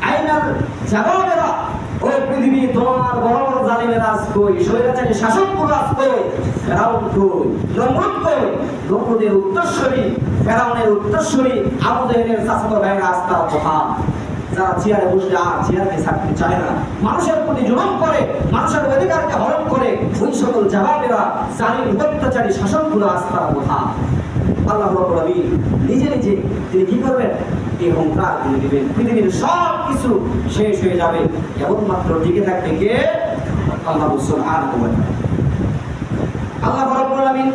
আইনাল জাবাবেরা, ও পৃথিবী তোমার বড় বড় জালিমের রাজ কই? স্বৈরাচারী শাসকগুলো রাজ কই? ফেরাউন কই? নমরুদ কই? নমরুদের উত্তরসূরি, ফেরাউনের উত্তরসূরি আবু জাহেলের চাচাতো ভাইয়ের রাস্তা কোথায়? যারা চেয়ারে বসে আর চেয়ারকে ছাড়তে চায় না, মানুষের প্রতি জুলুম করে, মানুষের অধিকারকে হরণ করে, ওই সকল জাবাবেরা জালিম অত্যাচারী শাসকগুলো রাস্তা কোথায়? আল্লাহ রাব্বুল আলামিন নিজে নিজে তিনি কি করবেন? এই হুঙ্কার দিয়ে দিবেন, পৃথিবীর সব কিছু শেষ হয়ে যাবে, কেবলমাত্র টিকে থাকবে কে? আল্লাহ সুবহানাহু ওয়া তাআলা। আল্লাহ রাব্বুল আলামিন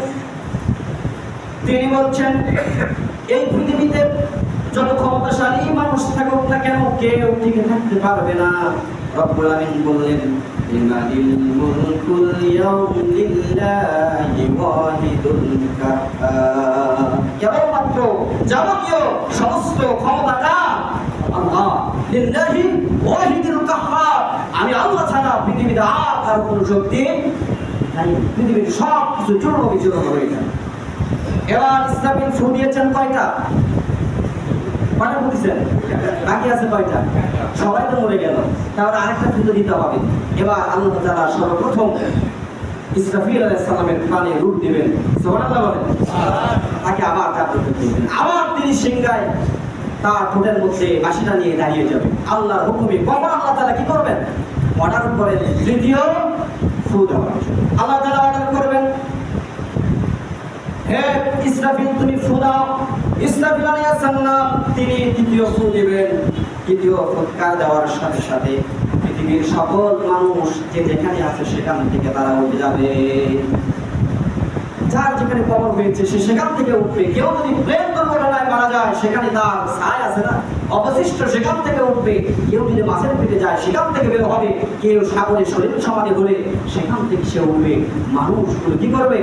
তিনি বলছেন এই পৃথিবীতে যত ক্ষমতাশালী মানুষ থাকুক না কেন, কেউ টিকে থাকতে পারবে না। রব্বুল আলামিন বললেন লিমানিল মুলকুল ইয়াউম লিল্লাহি ওয়াহিদুল কাহ্হার, কেবলমাত্র যাবতীয় সমস্ত ক্ষমতাটা আল্লাহ, লিল্লাহি ওয়াহিদুল কাহ্হার, আমি আল্লাহ ছাড়া পৃথিবীতে আর কারো কোনো শক্তি নাই। পৃথিবীর সব কিছু চূর্ণ বিচূর্ণ হয়ে যায়। এবার ইসরাফিল ফু দিয়েছেন কয়টা? কয়টা ফু দিয়েছেন? বাকি আছে কয়টা? সবাই তো মরে গেল, তাহলে আরেকটা ফু দিতে হবে। এবার আল্লাহ তাআলা সর্বপ্রথম ইসরাফিল আলাইহিস সালামের কানে রূপ দিবেন, সুবহানাল্লাহ বলেন, তাকে আবার জাগ্রত করবেন। আবার তিনি সিংহায় তার ঠোঁটের মধ্যে বাঁশিটা নিয়ে দাঁড়িয়ে যাবে আল্লাহর হুকুমে। কখন আল্লাহ তাআলা কি করবেন? অর্ডার করেন তৃতীয় ফু দেওয়ার। আল্লাহ তাআলা অর্ডার করবেন হে ইসরাফিল তুমি ফু দাও। ইসরাফিল আলাইহিস সালাম তিনি তৃতীয় ফু দিবেন। তৃতীয় ফুৎকার দেওয়ার সাথে সাথে পৃথিবীর সকল মানুষ যে যেখানে আছে সেখান থেকে তারা উঠে যাবে। যার যেখানে কবর হয়েছে সে সেখান থেকে উঠবে। কেউ যদি প্লেন দুর্ঘটনায় মারা যায় সেখানে তার ছায়া আছে না, অবশিষ্ট সেখান থেকে উঠবে। কেউ যদি মাছের পেটে যায় সেখান থেকে বের হবে, কেউ সাগরে শরীর সমাধি হলে সেখান থেকে সে উঠবে। মানুষগুলো কি করবে?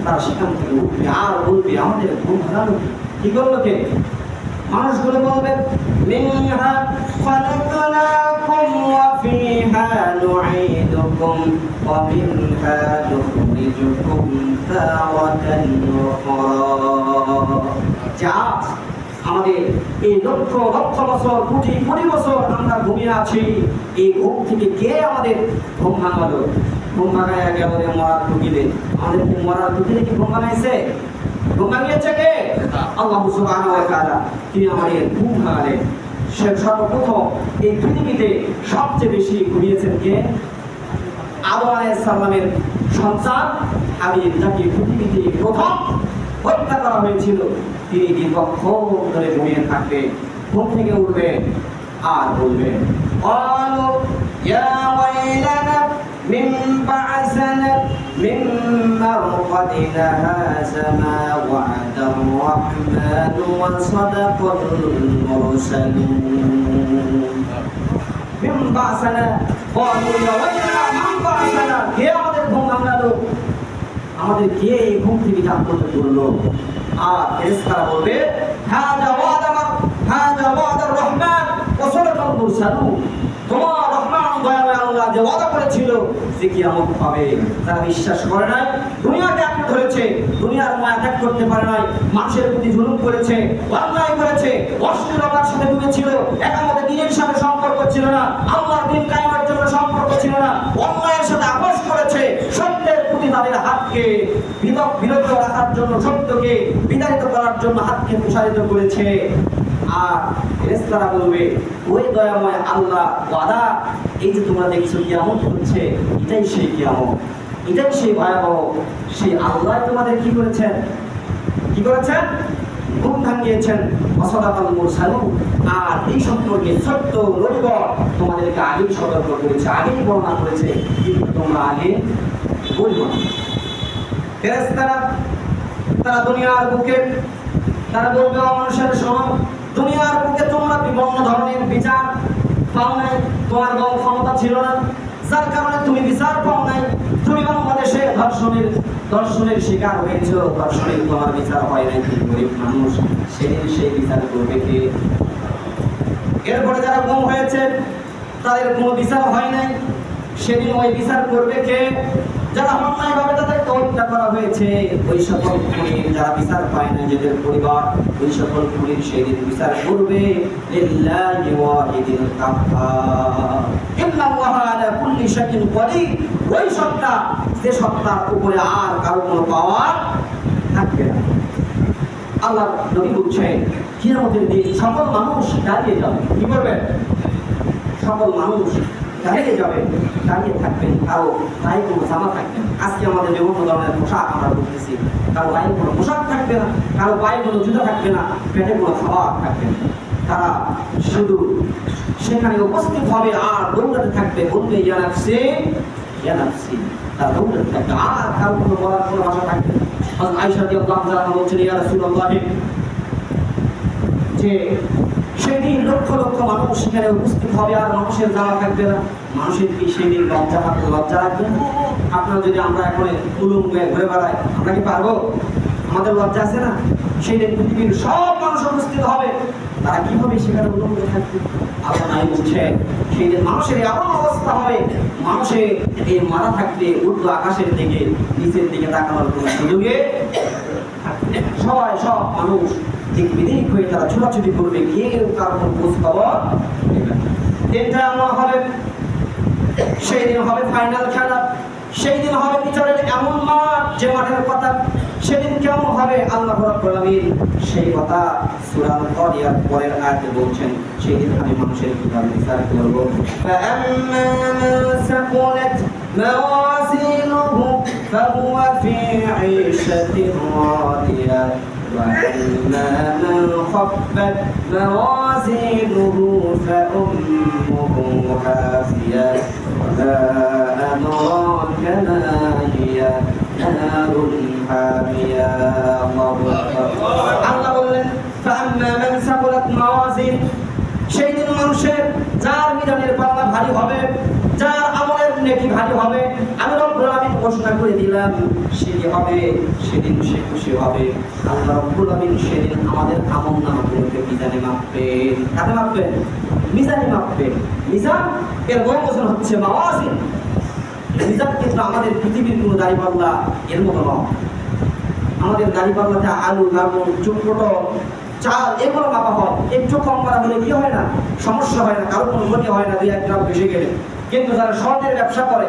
তারা সেখান থেকে উঠবে আর বলবে আমাদের ঘুম হারানো কি করলো কে? মানুষগুলো বলবে মিনহা খালাকনাকুম ওয়া ফিহা নুঈদুকুম ওয়া মিনহা নুখরিজুকুম তারাতান উখরা। যা আমাদের এই লক্ষ লক্ষ বছর, কোটি কোটি বছর আমরা ঘুমিয়ে আছি, এই ঘুম থেকে কে আমাদের ঘুম ভাঙালো? ঘুম ভাঙায় গেল মরার টুকিলে। আমাদেরকে মরার টুকিলে কি ঘুম ভাঙাইছে? ঘুম ভাঙিয়েছে কে? আল্লাহ সুবহানাহু ওয়া তাআলা। তিনি আমাদের ঘুম ভাঙালেন। সে সর্বপ্রথম এই পৃথিবীতে সবচেয়ে বেশি ঘুমিয়েছেন কে? আদম আলাইহিস সালামের সন্তান হাবিল, যাকে পৃথিবীতে প্রথম হত্যা করা হয়েছিল। তিনি দীর্ঘক্ষণ ধরে ঘুমিয়ে থাকবেন। ঘুম থেকে উঠবেন আর বলবেন ক্বালু ইয়া ওয়াইলানা মিন বা'সানা মিন মারকাদিনা হাযা মা ওয়া'দার রাহমানু ওয়া সাদাকাল মুরসালুন। মিন বা'সানা ক্বালু ইয়া ওয়াইলানা মিন বা'সানা, কে আমাদের ঘুম ভাঙালো? আমাদের কে এই ঘুম থেকে জাগ্রত করলো? আর ফেরেশতারা বলবে হাযা ওয়া'দার রহমান ওয়া সাদাকাল মুরসালুন, তোমার রহমান দয়াময় আল্লাহ যে ওয়াদা করেছিল যে কিয়ামত হবে। তারা বিশ্বাস করে নাই, দুনিয়াকে আঁকড়ে ধরেছে, দুনিয়ার মায়া ত্যাগ করতে পারে নাই, মানুষের প্রতি জুলুম করেছে, অন্যায় করেছে, অশ্লীলতার সাথে ডুবেছিল, একামতে দ্বীনের সাথে সম্পর্ক ছিল না, আল্লাহর দ্বীন কায়েমের জন্য সম্পর্ক ছিল না, অন্যায়ের সাথে আপোষ করেছে, সত্যের প্রতি তাদের হাতকে বিরত রাখার জন্য, সত্যকে বিতাড়িত করার জন্য হাতকে প্রসারিত করেছে। আর ফেরেশতারা বলবে ওই দয়াময় আল্লাহ ওয়াদা, এই যে তোমরা দেখছো কিয়ামত হচ্ছে, এটাই সেই কিয়ামত, এটাই সেই ভয়াবহ। সেই আল্লাহ তোমাদের কি করেছেন? কি করেছেন? ঘুম ভাঙিয়েছেন। ওয়া সাদাকাল মুরসালুন, আর এই সম্পর্কে সত্য নবীগণ তোমাদেরকে আগেই সতর্ক করেছে, আগেই বর্ণনা করেছে, কিন্তু তোমরা আগে বলবো না। ফেরেশতারা তারা দুনিয়ার বুকে তারা বলবে মানুষের শোনো, দুনিয়ার বুকে তোমরা বিভিন্ন ধরনের বিচার পাও নাই, তোমার দল ক্ষমতা ছিল না, যার কারণে তুমি বিচার পাও নাই, তুমি বাংলাদেশে ধর্ষণের শিকার হয়েছ, ধর্ষণের তোমার বিচার হয় নাই, তুমি গরিব মানুষ, সেদিন সেই বিচার করবে কে? এরপরে যারা গুম হয়েছে তাদের কোনো বিচার হয় নাই, সেদিন ওই বিচার করবে কে? যারা অন্যায়ভাবে তাদেরকে হত্যা করা হয়েছে, ওই সকল খুনির যারা বিচার পায় না, যাদের পরিবার, ওই সকল খুনির সেদিন বিচার করবে লিল্লাহি ওয়াহিদিল কাহ্হার ইন্নাল্লাহা আলা কুল্লি শাইইন কাদির। ওই সত্তা, যে সত্তার উপরে আর কারো কোনো পাওয়ার থাকবে না। আল্লাহ নবী বলছেন কিয়ামতের দিন সকল মানুষ দাঁড়িয়ে যাবে। কি করবেন? সকল মানুষ দাঁড়িয়ে যাবে, দাঁড়িয়ে থাকবেন, কারো গায়ে কোনো জামা থাকবে না। আজকে আমাদের বিভিন্ন ধরনের পোশাক আমরা করতেছি, কারো গায়ে কোনো পোশাক থাকবে না, কারো গায়ে কোনো জুতা থাকবে না, পেটে কোনো খাবার থাকবে না। তারা শুধু সেখানে উপস্থিত হবে আর দৌড়াতে থাকবে, বলবে ইয়া নাফসি ইয়া নাফসি, তারা দৌড়াতে থাকবে, আর কারো কোনো বলার কোনো ভাষা থাকবে না। হযরত আয়েশা রাদিয়াল্লাহু তাআলা বলছেন ইয়া রাসূলুল্লাহ, যে সেদিন লক্ষ লক্ষ মানুষ সেখানে উপস্থিত হবে আর মানুষের জামা থাকবে না। মানুষের কি সেদিন লজ্জা রাখবে? আপনারা যদি আমরা এখন উলুঙ্গে ঘুরে বেড়াই, আমরা কি পারবো? আমাদের লজ্জা আছে না? সেদিন পৃথিবীর সব মানুষ উপস্থিত হবে, তারা কিভাবে সেখানে উলুঙ্গে থাকবে? আল্লাহ নাই বলছে সেদিন মানুষের এমন অবস্থা হবে, মানুষের এই মাথা থাকবে উর্ধ্ব আকাশের দিকে, নিচের দিকে তাকানোর কোনো সুযোগে থাকবে। সব মানুষ দিক বিদিক হয়ে তারা ছোটাছুটি করবে, কেউ কারো কোনো খোঁজ খবর নেবে না। দিনটা এমন হবে, সেই দিন হবে ফাইনাল খেলা, সেই দিন হবে বিচারের এমন মাঠ যে মাঠের কথা সেদিন কেমন হবে আল্লাহ রাব্বুল আলামিন সেই কথা সূরা আল-কারিয়ার পরের আয়াতে বলছেন, সেই দিন আমি মানুষের কিভাবে বিচার করব। ফাআম্মা মান সাকুলাত মাওয়াজিনুহু ফাহুয়া ফি 'ঈশাতিন রাদিয়া وأما من خفت موازينه فأمه هاوية وما أدراك ما هي نار حامية. الله بولن فأما من ثقلت موازينه মিজানের পাল্লা ভারী হবে, যার আমলের নেকি ভারী হবে, আমি রব্বুল আলামিন ঘোষণা করে দিলাম সেটি হবে, সেদিন সে খুশি হবে। আল্লাহ রব্বুল আলামিন সেদিন আমাদের আমলনামাগুলোকে মিজানে মাপবেন। কাতে মাপবেন? মিজানে মাপবেন। মিজান এর বহুবচন হচ্ছে মাওয়াজিন। মিজান কিন্তু আমাদের পৃথিবীর কোনো দাঁড়িপাল্লা এর মতো নয়। আমাদের দাঁড়িপাল্লাতে আলু, লবণ, চুপড়, চাল এগুলো মাপা হয়। একটু কম করা হলে কি হয় না, সমস্যা হয় না, কারো কোনো ক্ষতি হয় না 2-1 গ্রাম বেশি গেলে। কিন্তু যারা সহজের ব্যবসা করে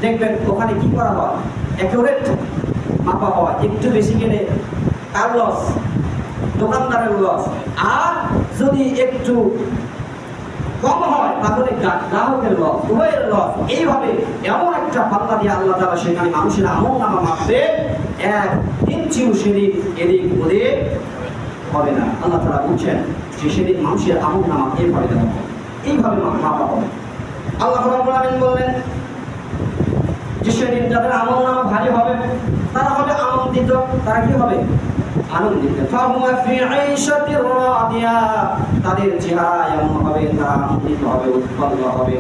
দেখবেন ওখানে কি করা হয়, অ্যাকুরেট মাপা হয়। একটু বেশি গেলে কার লস? দোকানদারের লস। আর যদি একটু কম হয় তাহলে গ্রাহকের লস, উভয়ের লস। এইভাবে এমন একটা পাল্লা দিয়ে আল্লাহ তাআলা সেখানে মানুষের আমলনামা মাপবে, 1 ইঞ্চিও সেদিন এদিক ওদিক হবে না। আল্লাহ তাআলা বলছেন যে সেদিন মানুষের আমলনামা এইভাবে দেওয়া হবে, এইভাবে মাপা হবে। আল্লাহ রাব্বুল আলামিন বললেন যে সেদিন যাদের আমলনামা ভারী হবে তারা হবে আনন্দিত। তারা কি হবে? আনন্দিত। ফাহুয়া ফি আইশাতির রাদিয়া, তাদের চেহারা এমন হবে, তারা আনন্দিত হবে, উৎফুল্ল হবে।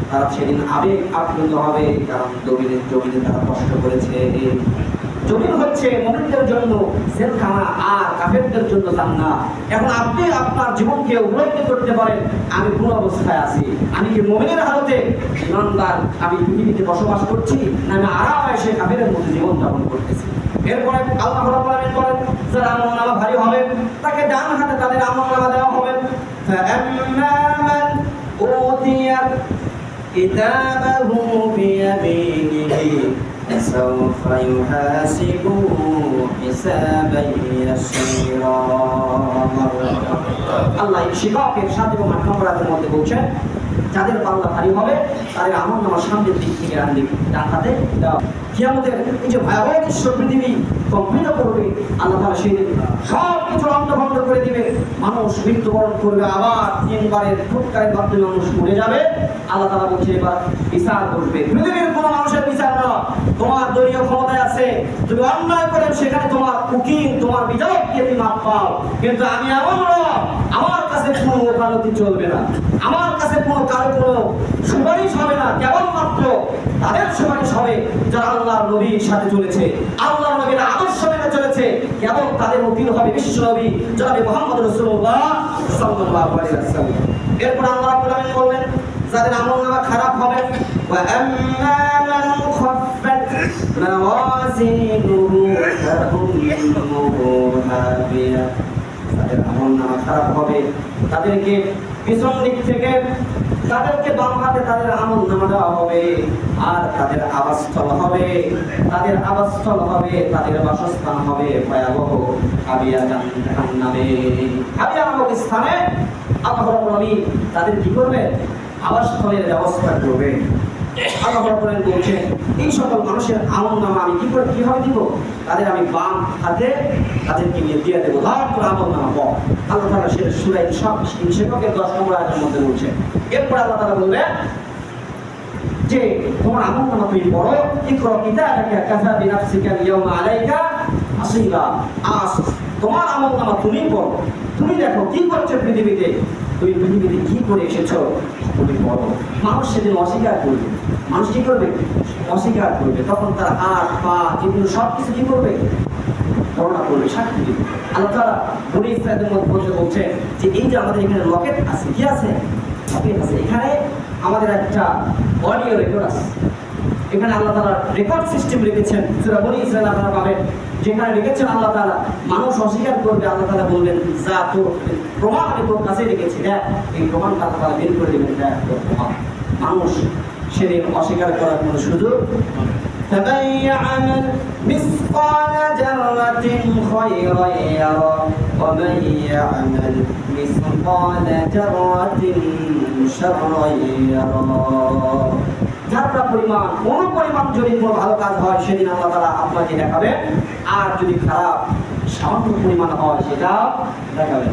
তারা সেদিন আবেগ আপ্লুত হবে, কারণ জমিনে তারা কষ্ট করেছে। জমিন হচ্ছে মুমিনদের জন্য জেলখানা আর কাফেরদের জন্য জান্নাত। এখন আপনি আপনার জীবনকে উপলব্ধি করতে পারেন আমি কোন অবস্থায় আছি। আমি কি মুমিনের হালতে ইমানদার আমি পৃথিবীতে বসবাস করছি, না আমি আরামে কাফেরের মধ্যে জীবন যাপন করতেছি। এরপরে আল্লাহ রাব্বুল আলামিন বলেন যারা আমলনামা ভারী হবে তাকে ডান হাতে তাদের আমলনামা দেওয়া হবে। ফাআম্মা মান উতিয়া কিতাবাহু বিয়ামিনিহি فسوف يحاسبه حسابا يسيرا। আল্লাহ শিকাকের 7 এবং 8 নম্বর আয়াতের মধ্যে বলছেন যাদের পাল্লা ভারী হবে তাদের আমলনামা সামনের দিক থেকে ডান হাতে দেওয়া। কিয়ামতের এই যে ভয়াবহ দৃশ্য পৃথিবী কম্পিত করবে, আল্লাহ তাআলা সেই দিন সব কিছু অন্ধভণ্ড করে দিবে। মানুষ মৃত্যুবরণ করবে, আবার 3 বারের ফুৎকারের মাধ্যমে মানুষ মরে যাবে। আল্লাহ তাআলা বলছে এবার বিচার করবে। পৃথিবীর কোনো মানুষের বিচার না। তোমার দলীয় ক্ষমতায় আছে, তুমি অন্যায় করে সেখানে তোমার উকিল, তোমার বিচারককে তুমি মাপ পাও। কিন্তু আমি এমন নয়, আমার কাছে কোনো ওকালতি চলবে না, আমার কাছে কোনো কারো কোনো সুপারিশ হবে না। কেবলমাত্র তাদের সুপারিশ হবে যারা আল্লাহর নবীর সাথে চলেছে, আল্লাহর নবীর আদর্শ মেনে চলেছে। কেবল তাদের উকিল হবে বিশ্ব নবী জনাবে মুহাম্মদ রাসূলুল্লাহ সাল্লাল্লাহু আলাইহি ওয়াসাল্লাম। এরপর আল্লাহ রাব্বুল আলামিন বললেন যাদের আমলনামা খারাপ হবে ওয়া আম্মা মান খাফফাত মাওয়াজিনুহু ফাউম্মুহু হাবিয়া। যাদের আমলনামা খারাপ হবে তাদেরকে পিছন দিক থেকে তাদেরকে বাম হাতে তাদের আমলনামা দেওয়া হবে, আর তাদের আবাসস্থল হবে, তাদের বাসস্থান হবে ভয়াবহ হাবিয়া জাহান্নামে। হাবিয়া নামক স্থানে আল্লাহ রাব্বুল আলামিন তাদের কি করবে? আবাসস্থলের ব্যবস্থা করবে। আল্লাহ রাব্বুল আলামিন বলছেন এই সকল মানুষের আমলনামা আমি কিভাবে দিব? তাদের আমি বাম হাতে তাদেরকে নিয়ে দিয়ে দেবো, ধর তোর আমলনামা পড়। আল্লাহ তাআলা সেটা সূরা ইনশিকাকের 10 নম্বর আয়াতের মধ্যে বলছেন। এরপর আল্লাহ তাআলা বলবেন যে তোমার আমলনামা তুমি পড়ো, ইকরা কিতাবাকা কাফা বিনাফসিকা আল-ইয়াওমা আলাইকা হাসিবা। আজ তোমার আমলনামা তুমি পড়ো, তুমি দেখো কি করছো পৃথিবীতে, তুমি পৃথিবীতে কি করে এসেছো তুমি পড়ো। মানুষ সেদিন অস্বীকার করবে, মানুষ কি করবে? অস্বীকার করবে। তখন তার হাত পা যেগুলো সব কিছু কি করবে? ধারণা করবে, সাক্ষী দিবে। আল্লাহ তাআলা বনি ইসরাঈলের মধ্যে বলছে যে এই যে আমাদের এখানে লকেট আছে, কি আছে? লকেট আছে। এখানে আমাদের একটা অডিও রেকর্ড আছে। এখানে আল্লাহ তাআলা রেকর্ড সিস্টেম রেখেছেন। সূরা বনি ইসরাঈল আপনারা পাবেন, যেখানে রেখেছেন আল্লাহ তাআলা। মানুষ অস্বীকার করবে, আল্লাহ তাআলা বলবেন যা তোর প্রমাণ আমি তোর কাছে রেখেছি, দেখ। এই প্রমাণটা আল্লাহ তাআলা বের করে দেবেন, দেখ তোর প্রমাণ। মানুষ সেদিন অস্বীকার করার কোনো সুযোগ। فمن يعمل مثقال ذرة خيرا يره ومن يعمل مثقال ذرة شرا يره। যাত্রা পরিমাণ কোন পরিমাণ যদি কোনো ভালো কাজ হয় সেদিন আল্লাহ তাআলা আপনাকে দেখাবে, আর যদি খারাপ সামান্য পরিমাণ হয় সেটা দেখাবেন।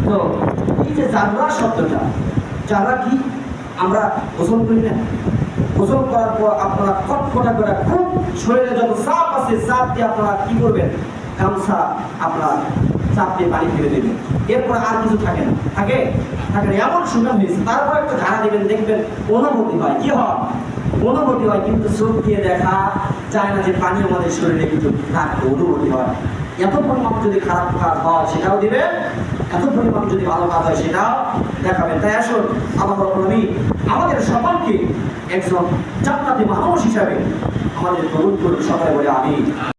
তো এই যে জাররা শব্দটা, জাররা কি? আমরা গোসল করি না, গোসল করার পর আপনারা কটকটা করে খুব শরীরে যত চাপ আছে চাপ দিয়ে আপনারা কি করবেন? গামছা আপনারা চাপ দিয়ে পানি ফেলে দেবেন, এরপর আর কিছু থাকে না, থাকে থাকে না, এমন সুনাম হয়েছে। তারপর একটা ধারা দেবেন, দেখবেন অনুভূতি হয়, কি হয়, অনুভূতি হয়, কিন্তু চোখ দিয়ে দেখা যায় না যে পানি আমাদের শরীরে কিছু থাকবে, অনুভূতি হয়। এত পরিমাণ যদি খারাপ কাজ হয় সেটাও দিবে, এত পরিমাণ যদি ভালো কাজ হয় সেটাও দেখাবেন। তাই আসুন আল্লাহ রাব্বুল আলামিন আমাদের সকলকে একজন জান্নাতি মানুষ হিসাবে আমাদের কবুল করুন, সবাই বলে আমিন।